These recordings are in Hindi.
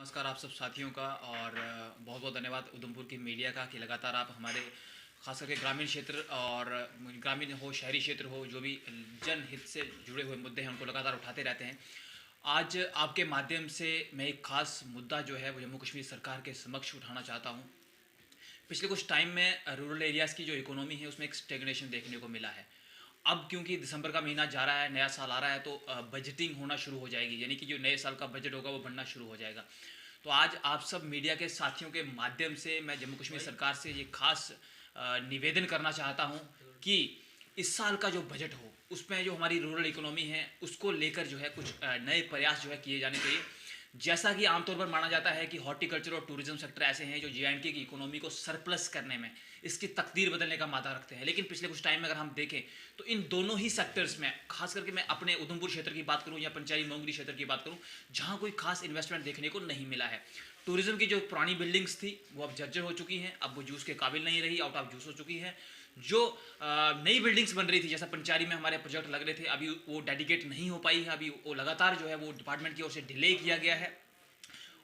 नमस्कार आप सब साथियों का और बहुत बहुत धन्यवाद उधमपुर की मीडिया का कि लगातार आप हमारे खास करके ग्रामीण क्षेत्र और ग्रामीण हो शहरी क्षेत्र हो जो भी जनहित से जुड़े हुए मुद्दे हैं उनको लगातार उठाते रहते हैं। आज आपके माध्यम से मैं एक खास मुद्दा जो है वो जम्मू कश्मीर सरकार के समक्ष उठाना चाहता हूँ। पिछले कुछ टाइम में रूरल एरियाज़ की जो इकोनॉमी है उसमें एक स्टेगनेशन देखने को मिला है। अब क्योंकि दिसंबर का महीना जा रहा है, नया साल आ रहा है, तो बजटिंग होना शुरू हो जाएगी, यानी कि जो नए साल का बजट होगा वो बनना शुरू हो जाएगा। तो आज आप सब मीडिया के साथियों के माध्यम से मैं जम्मू कश्मीर सरकार से ये खास निवेदन करना चाहता हूँ कि इस साल का जो बजट हो उसमें जो हमारी रूरल इकोनॉमी है उसको लेकर जो है कुछ नए प्रयास जो है किए जाने चाहिए। जैसा कि आमतौर पर माना जाता है कि हॉर्टिकल्चर और टूरिज्म सेक्टर ऐसे हैं जो जे&के की इकोनॉमी को सरप्लस करने में, इसकी तकदीर बदलने का मादा रखते हैं। लेकिन पिछले कुछ टाइम में अगर हम देखें तो इन दोनों ही सेक्टर्स में, खास करके मैं अपने उधमपुर क्षेत्र की बात करूं या पंचायती मोंगरी क्षेत्र की बात करूं, जहां कोई खास इन्वेस्टमेंट देखने को नहीं मिला है। टूरिज्म की जो पुरानी बिल्डिंग्स थी वो अब जर्जर हो चुकी हैं, अब वो जूस के काबिल नहीं रही, आउट ऑफ जूस हो चुकी हैं। जो नई बिल्डिंग्स बन रही थी, जैसा पंचारी में हमारे प्रोजेक्ट लग रहे थे, अभी वो डेडिकेट नहीं हो पाई है, अभी वो लगातार जो है वो डिपार्टमेंट की ओर से डिले किया गया है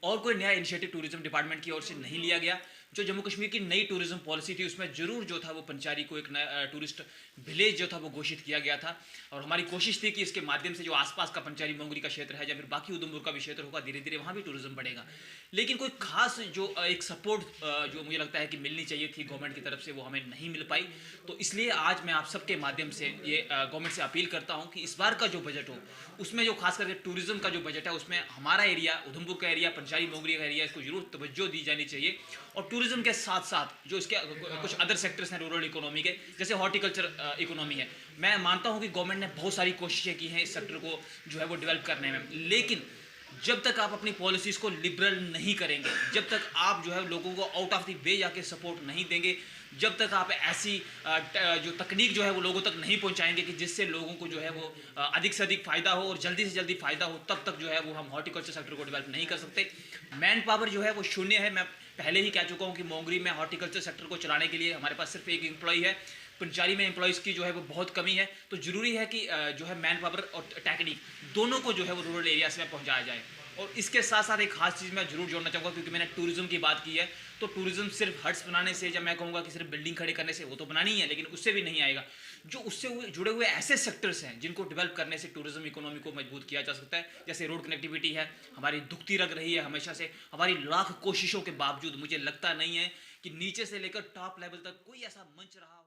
और कोई नया इनिशिएटिव टूरिज्म डिपार्टमेंट की ओर से नहीं लिया गया। जो जम्मू कश्मीर की नई टूरिज्म पॉलिसी थी उसमें जरूर जो था वो पंचारी को एक नया टूरिस्ट विलेज जो था वो घोषित किया गया था और हमारी कोशिश थी कि इसके माध्यम से जो आसपास का पंचारी मोंगरी का क्षेत्र है या फिर बाकी उधमपुर का भी क्षेत्र होगा, धीरे धीरे वहाँ भी टूरिज्म बढ़ेगा। लेकिन कोई खास जो एक सपोर्ट जो मुझे लगता है कि मिलनी चाहिए थी गवर्नमेंट की तरफ से, वो हमें नहीं मिल पाई। तो इसलिए आज मैं आप सबके माध्यम से ये गवर्नमेंट से अपील करता हूँ कि इस बार का जो बजट हो उसमें जो खास करके टूरिज्म का जो बजट है उसमें हमारा एरिया, उधमपुर का एरिया, पंचारी मोंगरी का एरिया, इसको जरूर तवज्जो दी जानी चाहिए। और टूरिज्म के साथ साथ जो इसके कुछ अदर सेक्टर्स हैं रूरल इकोनॉमी के, जैसे हॉर्टिकल्चर इकोनॉमी है, मैं मानता हूं कि गवर्नमेंट ने बहुत सारी कोशिशें की हैं इस सेक्टर को जो है वो डेवलप करने में। लेकिन जब तक आप अपनी पॉलिसीज़ को लिबरल नहीं करेंगे, जब तक आप जो है लोगों को आउट ऑफ द वे जाके सपोर्ट नहीं देंगे, जब तक आप ऐसी जो तकनीक जो है वो लोगों तक नहीं पहुंचाएंगे कि जिससे लोगों को जो है वो अधिक से अधिक फ़ायदा हो और जल्दी से जल्दी फ़ायदा हो, तब तक जो है वो हम हॉर्टिकल्चर सेक्टर को डेवलप नहीं कर सकते। मैन पावर जो है वो शून्य है। मैं पहले ही कह चुका हूँ कि मोंगरी में हॉर्टिकल्चर सेक्टर को चलाने के लिए हमारे पास सिर्फ एक एम्प्लॉय है, पंचारी में एम्प्लॉयज़ की जो है वो बहुत कमी है। तो ज़रूरी है कि जो है मैन पावर और टेक्निक दोनों को जो है वो रूरल एरियाज में पहुँचाया जाए। और इसके साथ साथ एक खास चीज़ मैं जरूर जोड़ना चाहूँगा, क्योंकि मैंने टूरिज्म की बात की है, तो टूरिज्म सिर्फ हट्स बनाने से, जब मैं कहूँगा कि सिर्फ बिल्डिंग खड़े करने से, वो तो बनानी ही है, लेकिन उससे भी नहीं आएगा। जो उससे जुड़े हुए ऐसे सेक्टर्स हैं जिनको डेवलप करने से टूरिज्म इकोनॉमी को मजबूत किया जा सकता है, जैसे रोड कनेक्टिविटी है, हमारी दुखती रग रही है हमेशा से। हमारी लाख कोशिशों के बावजूद मुझे लगता नहीं है कि नीचे से लेकर टॉप लेवल तक कोई ऐसा मंच रहा